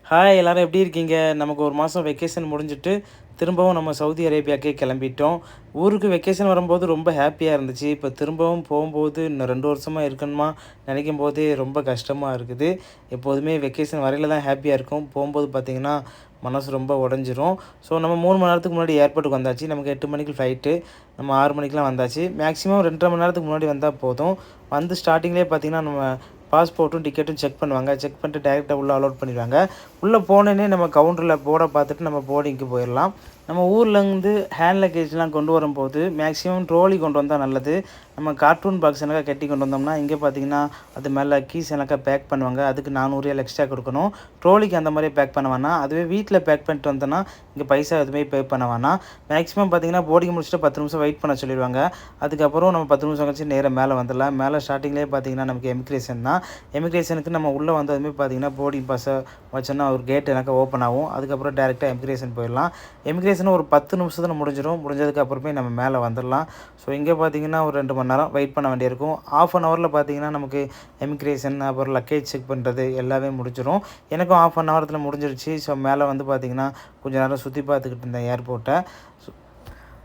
Hi எல்லாரும் எப்படி இருக்கீங்க? நமக்கு 1 மாதம் வெக்கேஷன் முடிஞ்சுட்டு, திரும்பவும் நம்ம சவுதி அரேபியாக்கே கிளம்பிட்டோம். ஊருக்கு வெக்கேஷன் வரும்போது ரொம்ப ஹேப்பியா இருந்துச்சு. இப்போ திரும்பவும் போம்போது, இன்னும் 2 வருஷமா இருக்கணுமா நினைக்கும்போதே ரொம்ப கஷ்டமா இருக்குது. எப்போதுமே வெக்கேஷன் வரையில தான் ஹேப்பியா இருக்கும். போம்போது பார்த்தீங்கன்னா, மனசு ரொம்ப உடைஞ்சிரும். ஸோ நம்ம 3 மணி நேரத்துக்கு முன்னாடி ஏர்போர்ட்டுக்கு வந்தாச்சு. நமக்கு 8 மணிக்கு ஃப்ளைட்டு. நம்ம 6 மணிக்கெலாம் வந்தாச்சு. மேக்ஸிமம் 2 1/2 மணி நேரத்துக்கு முன்னாடி வந்தா போதும். வந்து ஸ்டார்ட்டிங்லேயே பார்த்தீங்கன்னா, நம்ம பாஸ்போர்ட்டும், டிக்கெட்டும் செக் பண்ணுவாங்க. செக் பண்ணிட்டு டைரெக்ட்டா உள்ள அலோட் பண்ணிருவாங்க. உள்ள போனோனே நம்ம கவுண்டர்ல போர்ட பார்த்துட்டு நம்ம போர்டிங்க்கு போயிரலாம். நம்ம ஊர்லேருந்து ஹேண்ட் லக்கேஜ்லாம் கொண்டு வரும்போது மேக்ஸிமம் ட்ரோலி கொண்டு வந்தா நல்லது. நம்ம கார்ட்டூன் பாக்ஸ் எனக்கா கட்டி கொண்டு வந்தோம்னா, இங்கே பார்த்தீங்கன்னா, அது மேல கீஸ் எனக்கா பேக் பண்ணுவாங்க. அதுக்கு ரூ. 400 எக்ஸ்ட்ரா கொடுக்கணும். ட்ரோலிக்கு அந்த மாரியே பேக் பண்ண வேணாம். அதுவே வீட்ல பேக் பண்ணிட்டு வந்தோன்னா, இங்கே பைசா எதுவுமே பே பண்ண வேணாம். மேக்ஸிமம் பார்த்தீங்கன்னா, போர்டிங் முடிச்சுட்டு 10 நிமிஷம் வெயிட் பண்ண சொல்லிருவாங்க. அதுக்கப்புறம் நம்ம 10 நிமிஷம் கழிச்சு நேரா மேல வந்துடலாம். மேல ஸ்டார்ட்டிங்லேயே பார்த்தீங்கன்னா, நமக்கு எமிக்ரேஷன் தான். எமிக்ரேஷனுக்கு நம்ம உள்ள வந்ததுமே பார்த்தீங்கன்னா, போர்டிங் பாஸ வச்சோன்னா ஒரு கேட் எனக்கு ஓப்பன் ஆகும். அதுக்கப்புறம் டேரெக்ட்டா எமிக்ரேஷன் போயிடலாம். எமிக்ரேஷன் ஒரு 10 நிமிஷத்துல முடிஞ்சிரும். முடிஞ்சதுக்கு அப்புறமே நம்ம மேலே வந்துடலாம். ஸோ இங்கே பார்த்தீங்கன்னா, ஒரு 2 மணி நேரம் வெயிட் பண்ண வேண்டியிருக்கும். 1/2 அன் ஹவரில் பார்த்தீங்கன்னா, நமக்கு எமிக்ரேஷன் அப்புறம் லக்கேஜ் செக் பண்ணுறது எல்லாமே முடிஞ்சிரும். எனக்கும் 1/2 அன் ஹவரத்தில் முடிஞ்சிருச்சு. ஸோ மேலே வந்து பார்த்தீங்கன்னா, கொஞ்சம் நேரம் சுற்றி பார்த்துக்கிட்டு இருந்தேன் ஏர்போர்ட்டை.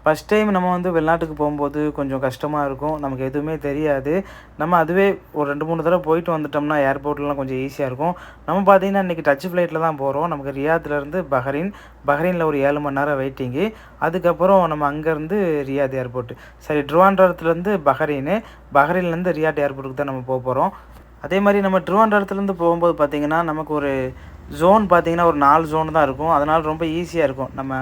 ஃபஸ்ட் டைம் நம்ம வந்து வெளிநாட்டுக்கு போகும்போது கொஞ்சம் கஷ்டமாக இருக்கும். நமக்கு எதுவுமே தெரியாது. நம்ம அதுவே ஒரு 2, 3 தடவ போயிட்டு வந்துட்டோம்னா ஏர்போர்ட்லலாம் கொஞ்சம் ஈஸியாக இருக்கும். நம்ம பார்த்தீங்கன்னா, இன்றைக்கி டச் ஃப்ளைட்டில் தான் போகிறோம். நமக்கு ரியாத்லேருந்து பஹ்ரைன். பஹ்ரைனில் ஒரு 7 மணி நேரம் வெயிட்டிங்கு. அதுக்கப்புறம் நம்ம அங்கேருந்து ரியாத் ஏர்போர்ட்டு. சரி, ட்ரிவாண்ட்ரத்துலேருந்து பஹ்ரைனு. பஹ்ரைன்லேருந்து ரியாத் ஏர்போர்ட்டுக்கு தான் நம்ம போகிறோம். அதே மாதிரி நம்ம ட்ரிவாண்ட்ரத்துலேருந்து போகும்போது பார்த்தீங்கன்னா, நமக்கு ஒரு ஜோன் பார்த்தீங்கன்னா, ஒரு 4 ஜோன் தான் இருக்கும். அதனால் ரொம்ப ஈஸியாக இருக்கும். நம்ம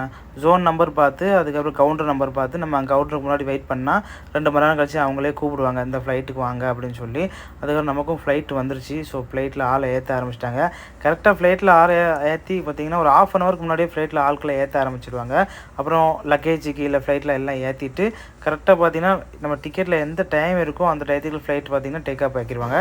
ஜோன் நம்பர் பார்த்து, அதுக்கப்புறம் கவுண்டர் நம்பர் பார்த்து, நம்ம அங்கே கவுண்டருக்கு முன்னாடி வெயிட் பண்ணால் 2 மணி நேரம் கழிச்சு அவங்களே கூப்பிடுவாங்க, இந்த ஃப்ளைட்டுக்கு வாங்க அப்படின்னு சொல்லி. அதுக்கப்புறம் நமக்கும் ஃப்ளைட் வந்துருச்சு. ஸோ ஃப்ளைட்டில் ஆளை ஏற்ற ஆரம்பிச்சிட்டாங்க. கரெக்டாக ஃப்ளைட்டில் ஆளை ஏற்றி பார்த்தீங்கன்னா, ஒரு 1/2 அன் ஹவருக்கு முன்னாடியே ஃப்ளைட்டில் ஆட்களை ஏற்ற ஆரம்பிச்சிடுவாங்க. அப்புறம் லக்கேஜுக்கு இல்லை ஃப்ளைட்டில் எல்லாம் ஏற்றிட்டு, கரெக்டாக பார்த்தீங்கன்னா, நம்ம டிக்கெட்டில் எந்த டைம் இருக்கோ அந்த டயத்துக்கு ஃப்ளைட் பார்த்தீங்கன்னா டேக் ஆஃப் ஆக்கிடுவாங்க.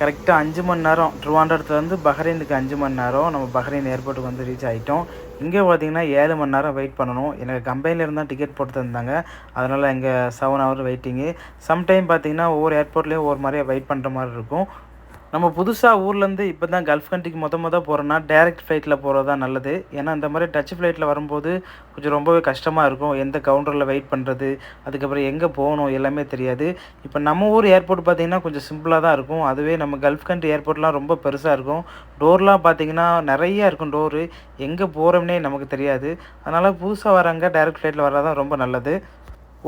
கரெக்டாக 5 மணி நேரம் ட்ரிவாண்ட்ரத்துலேருந்து பஹ்ரைனுக்கு 5 மணி நேரம் நம்ம பஹ்ரைன் ஏர்போர்ட்டுக்கு வந்து ரீச் ஆகிட்டோம். இங்கே பார்த்தீங்கன்னா 7 மணி நேரம் வெயிட் பண்ணணும். எனக்கு கம்பெனிலேருந்து தான் டிக்கெட் போட்டு தந்தாங்க. அதனால் இங்கே 7 ஹவர் வெயிட்டிங்கு. சம்டைம் பார்த்தீங்கன்னா, ஒவ்வொரு ஏர்போர்ட்லேயும் ஒவ்வொரு மாதிரியா வெயிட் பண்ணுற மாதிரி இருக்கும். நம்ம புதுசாக ஊர்லேருந்து இப்போ தான் கல்ஃப் கண்ட்ரிக்கு மொத போகிறோன்னா, டேரெக்ட் ஃப்ளைட்டில் போகிறது தான் நல்லது. ஏன்னா இந்த மாதிரி டச் ஃப்ளைட்டில் வரும்போது கொஞ்சம் ரொம்பவே கஷ்டமாக இருக்கும். எந்த கவுண்டரில் வெயிட் பண்ணுறது, அதுக்கப்புறம் எங்கே போகணும் எல்லாமே தெரியாது. இப்போ நம்ம ஊர் ஏர்போர்ட் பார்த்திங்கன்னா கொஞ்சம் சிம்பிளாக தான் இருக்கும். அதுவே நம்ம கல்ஃப் கண்ட்ரி ஏர்போர்ட்லாம் ரொம்ப பெருசாக இருக்கும். டோர்லாம் பார்த்திங்கன்னா நிறையா இருக்கும் டோரு. எங்கே போகிறோம்னே நமக்கு தெரியாது. அதனால் புதுசாக வரவங்க டேரெக்ட் ஃப்ளைட்டில் வர்றது தான் ரொம்ப நல்லது.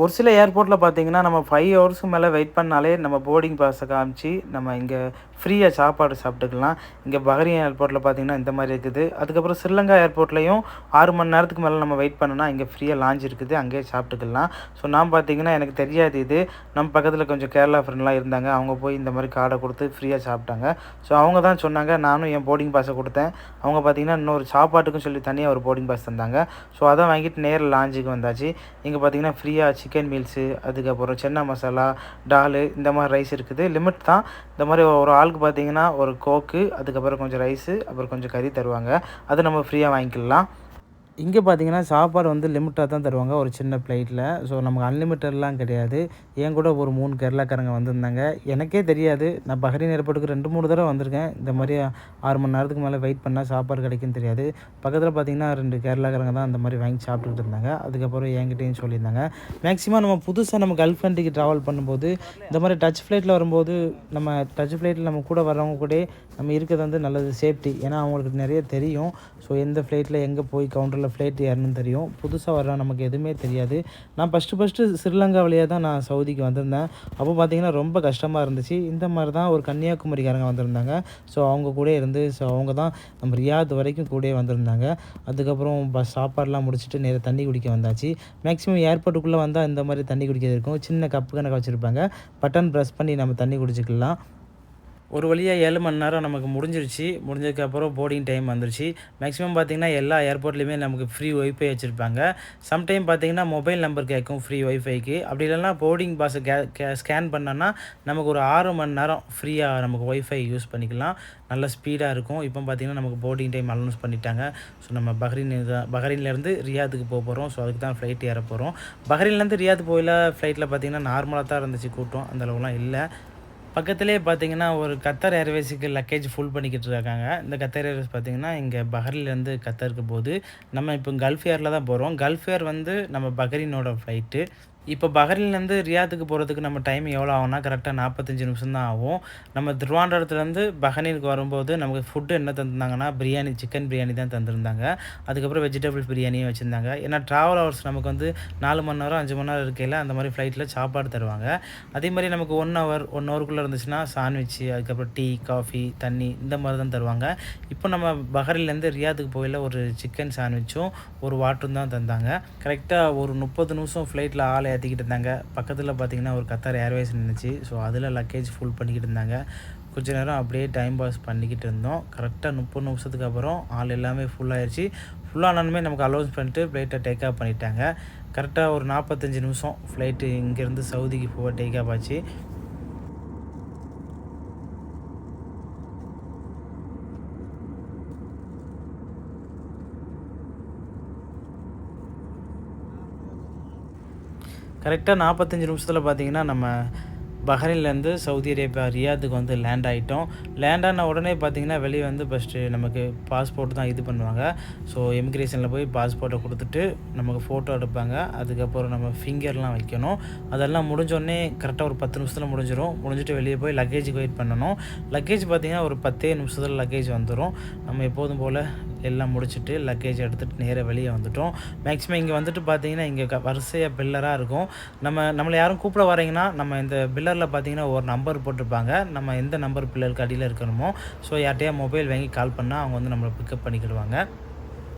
ஒரு சில ஏர்போர்ட்டில் பார்த்தீங்கன்னா, நம்ம 5 ஹவர்ஸ்க்கு மேலே வெயிட் பண்ணாலே நம்ம போர்டிங் பாஸை காமிச்சு, நம்ம இங்கே ஃப்ரீயாக சாப்பாடு சாப்பிட்டுக்கலாம். இங்கே பஹ்ரைன் ஏர்போர்ட்டில் பார்த்தீங்கன்னா, இந்த மாதிரி இருக்குது. அதுக்கப்புறம் ஸ்ரீலங்கா ஏர்போர்ட்லேயும் 6 மணி நேரத்துக்கு மேலே நம்ம வெயிட் பண்ணோன்னா, இங்கே ஃப்ரீயாக லாஞ்ச் இருக்குது. அங்கேயே சாப்பிட்டுக்கலாம். ஸோ நான் பார்த்தீங்கன்னா, எனக்கு தெரியாது இது. நம்ம பக்கத்தில் கொஞ்சம் கேரளா ஃப்ரெண்ட்லாம் இருந்தாங்க. அவங்க போய் இந்த மாதிரி கார்டை கொடுத்து ஃப்ரீயாக சாப்பிட்டாங்க. ஸோ அவங்க தான் சொன்னாங்க. நானும் என் போர்டிங் பாஸை கொடுத்தேன். அவங்க பார்த்தீங்கன்னா, இன்னொரு சாப்பாட்டுக்கும் சொல்லி தனியாக ஒரு போர்டிங் பாஸ் தந்தாங்க. ஸோ அதை வாங்கிட்டு நேரில் லாஞ்சுக்கு வந்தாச்சு. இங்கே பார்த்தீங்கன்னா, ஃப்ரீயாக சிக்கன் மீல்ஸு, அதுக்கப்புறம் சென்னா மசாலா, டாலு இந்த மாதிரி ரைஸ் இருக்குது. லிமிட் தான். இந்த மாதிரி ஒரு ஆளுக்கு பார்த்தீங்கன்னா, ஒரு கோக்கு, அதுக்கப்புறம் கொஞ்சம் ரைஸு, அப்புறம் கொஞ்சம் கறி தருவாங்க. அது நம்ம ஃப்ரீயாக வாங்கிக்கலாம். இங்கே பார்த்தீங்கன்னா, சாப்பாடு வந்து லிமிட்டாக தான் தருவாங்க ஒரு சின்ன பிளேட்டில். ஸோ நமக்கு அன்லிமிட்டட்லாம் கிடையாது. என் கூட ஒரு 3 கேரளாக்காரங்க வந்திருந்தாங்க. எனக்கே தெரியாது. நான் பஹ்ரைன் ஏர்போர்ட்டுக்கு 2, 3 தடவை வந்திருக்கேன். இந்த மாதிரி 6 மணி நேரத்துக்கு மேலே வெயிட் பண்ணால் சாப்பாடு கிடைக்குன்னு தெரியாது. பக்கத்தில் பார்த்தீங்கன்னா 2 கேரளாக்காரங்க தான் அந்த மாதிரி வாங்கி சாப்பிட்டுக்கிட்டு இருந்தாங்க. அதுக்கப்புறம் என்கிட்டயும் சொல்லியிருந்தாங்க. மேக்ஸிமம் நம்ம புதுசாக நம்ம கல்ஃப் கண்ட்ரிக்கு ட்ராவல் பண்ணும்போது, இந்த மாதிரி டச் ஃப்ளைட்டில் வரும்போது, நம்ம டச் ஃப்ளைட்டில் நம்ம கூட வர்றவங்க கூட நம்ம இருக்கிறது வந்து நல்லது, சேஃப்டி. ஏன்னா அவங்களுக்கு நிறைய தெரியும். ஸோ எந்த ஃப்ளைட்டில் எங்கே போய் கவுண்டரில் ஃப்ளைட் ஏறணும்னு தெரியும். புதுசாக வர்றோம், நமக்கு எதுவுமே தெரியாது. நான் ஃபஸ்ட்டு ஸ்ரீலங்கா வழியாக தான் நான் சவுதிக்கு வந்திருந்தேன். அப்போ பார்த்தீங்கன்னா ரொம்ப கஷ்டமாக இருந்துச்சு. இந்த மாதிரி தான் ஒரு கன்னியாகுமரிக்காரங்க வந்திருந்தாங்க. ஸோ அவங்க கூட இருந்து, ஸோ அவங்க தான் நம்ம ரியாத் வரைக்கும் கூட வந்திருந்தாங்க. அதுக்கப்புறம் சாப்பாடெலாம் முடிச்சுட்டு நேராக தண்ணி குடிக்க வந்தாச்சு. மேக்ஸிமம் ஏர்போர்ட்டுக்குள்ளே வந்தால் இந்த மாதிரி தண்ணி குடிக்கிறது இருக்கும். சின்ன கப்பு கணக்கு வச்சுருப்பாங்க. பட்டன் ப்ரெஸ் பண்ணி நம்ம தண்ணி குடிச்சிக்கலாம். ஒரு வழியாக 7 மணி நேரம் நமக்கு முடிஞ்சிருச்சு. முடிஞ்சதுக்கப்புறம் போர்டிங் டைம் வந்துருச்சு. மேக்ஸிமம் பார்த்திங்கன்னா, எல்லா ஏர்போர்ட்லேயுமே நமக்கு ஃப்ரீ ஒய்ஃபை வச்சுருப்பாங்க. சம்டைம் பார்த்திங்கன்னா, மொபைல் நம்பர் கேட்கும் ஃப்ரீ ஒய்ஃபைக்கு. அப்படி இல்லைனா போர்டிங் பாஸை ஸ்கேன் பண்ணோன்னா நமக்கு ஒரு 6 மணி நேரம் ஃப்ரீயாக நமக்கு ஒய்ஃபை யூஸ் பண்ணிக்கலாம். நல்ல ஸ்பீடாக இருக்கும். இப்போ பார்த்திங்கன்னா, நமக்கு போர்டிங் டைம் அனௌன்ஸ் பண்ணிட்டாங்க. ஸோ நம்ம பஹ்ரைன்லேருந்து ரியாத்துக்கு போகிறோம். ஸோ அதுக்கு தான் ஃப்ளைட் ஏற போகிறோம். பஹ்ரைன்லேருந்து ரியாத் போயில ஃப்ளைட்டில் பார்த்திங்கன்னா நார்மலாக தான் இருந்துச்சு கூட்டம். அந்தளவுலாம் இல்லை. பக்கத்திலேயே பார்த்தீங்கன்னா, ஒரு கத்தார் ஏர்வேஸுக்கு லக்கேஜ் ஃபுல் பண்ணிக்கிட்டு இருக்காங்க. இந்த கத்தார் ஏர்வேஸ் பார்த்தீங்கன்னா, இங்க பஹ்ரைன்லேருந்து கத்தாருக்கு போது. நம்ம இப்போ கல்ஃப் ஏர்ல தான் போறோம். கல்ஃப் ஏர் வந்து நம்ம பஹ்ரைனோட ஃப்ளைட்டு. இப்போ பஹ்ரைன்லேருந்து ரியாத்துக்கு போறதுக்கு நம்ம டைம் எவ்வளோ ஆகும்னா, கரெக்ட்டா 45 நிமிஷம் தான் ஆகும். நம்ம திருவாண்டரத்துலேருந்து பஹ்ரைனுக்கு வரும்போது நமக்கு ஃபுட் என்ன தந்திருந்தாங்கன்னா, பிரியாணி சிக்கன் பிரியாணி தான் தந்திருந்தாங்க. அதுக்கப்புறம் வெஜிடபிள் பிரியாணியும் வச்சிருந்தாங்க. ஏன்னா ட்ராவல் ஹவர்ஸ் நமக்கு வந்து 4 மணி நேரம், 5 மணி நேரம் இருக்கையில அந்த மாரி ஃப்ளைட்ல சாப்பாடு தருவாங்க. அதே மாரி நமக்கு 1 ஹவருக்குள்ள இருந்துச்சுன்னா, சாண்ட்விச், அதுக்கப்புறம் டீ, காஃபி, தண்ணி இந்த மாரி தான் தருவாங்க. இப்போ நம்ம பஹ்ரைன்லேருந்து ரியாத்துக்கு போகையில ஒரு சிக்கன் சாண்ட்விச்சும், ஒரு வாட்டரும் தான் தந்தாங்க. கரெக்ட்டா ஒரு 30 நிமிஷம் ஃப்ளைட்ல ஆள ஏத்திக்கிட்டு இருந்தாங்க. பக்கத்தில பார்த்தீங்கன்னா, ஒரு கத்தார் ஏர்வேஸ் நின்னுச்சு. ஸோ, அதில லக்கேஜ் ஃபுல் பண்ணிக்கிட்டு இருந்தாங்க. கொஞ்ச நேரம் அப்படியே டைம் பாஸ் பண்ணிக்கிட்டு இருந்தோம். கரெக்ட்டா 30 நிமிஷத்துக்கு அப்புறம் ஆள் எல்லாமே ஃபுல் ஆயிருச்சு. ஃபுல் ஆனோனமே நமக்கு அலோன்ஸ் பண்ணிட்டு ஃப்ளைட்ட டேக் ஆஃப் பண்ணிட்டாங்க. கரெக்ட்டா ஒரு 45 நிமிஷம் ஃப்ளைட்டு இங்கேருந்து சவுதிக்கு போக டேக் ஆஃப் ஆச்சு. கரெக்ட்டா 45 நிமிஷத்தில பார்த்தீங்கன்னா, நம்ம பஹ்ரைன்லேருந்து சவுதி அரேபியா ரியாத்துக்கு வந்து லேண்ட் ஆயிட்டோம். லேண்ட் ஆன உடனே பார்த்தீங்கன்னா, வெளிய வந்து ஃபர்ஸ்ட்டு நமக்கு பாஸ்போர்ட் தான் இது பண்ணுவாங்க. ஸோ, இமிகிரேஷன்ல போய் பாஸ்போர்ட்ட குடுத்துட்டு, நமக்கு ஃபோட்டோ எடுப்பாங்க. அதுக்கப்புறம் நம்ம ஃபிங்கர்லாம் வைக்கணும். அதெல்லாம் முடிஞ்சோனே கரெக்ட்டா ஒரு 10 நிமிஷத்தில முடிஞ்சிரும். முடிஞ்சுட்டு வெளிய போய் லக்கேஜுக்கு வெயிட் பண்ணணும். லக்கேஜ் பார்த்தீங்கன்னா, ஒரு 10 நிமிஷத்தில லக்கேஜ் வந்துரும். நம்ம எப்போதும் போல எல்லாம் முடிச்சுட்டு, லக்கேஜ் எடுத்துட்டு நேரா வெளிய வந்துட்டோம். மேக்ஸிமம் இங்க வந்துட்டு பார்த்தீங்கன்னா, இங்க வரிசையா பில்லரா இருக்கும். நம்மள யாரும் கூப்பிட வரீங்கன்னா, நம்ம இந்த பில்லர்ல பார்த்தீங்கன்னா, ஒரு நம்பர் போட்டிருப்பாங்க. நம்ம எந்த நம்பர் பில்லருக்கு அடியில இருக்கணுமோ, ஸோ யார்ட்டயா மொபைல் வாங்கி கால் பண்ணா, அவங்க வந்து நம்மள பிக்கப் பண்ணிக்கிடுவாங்க.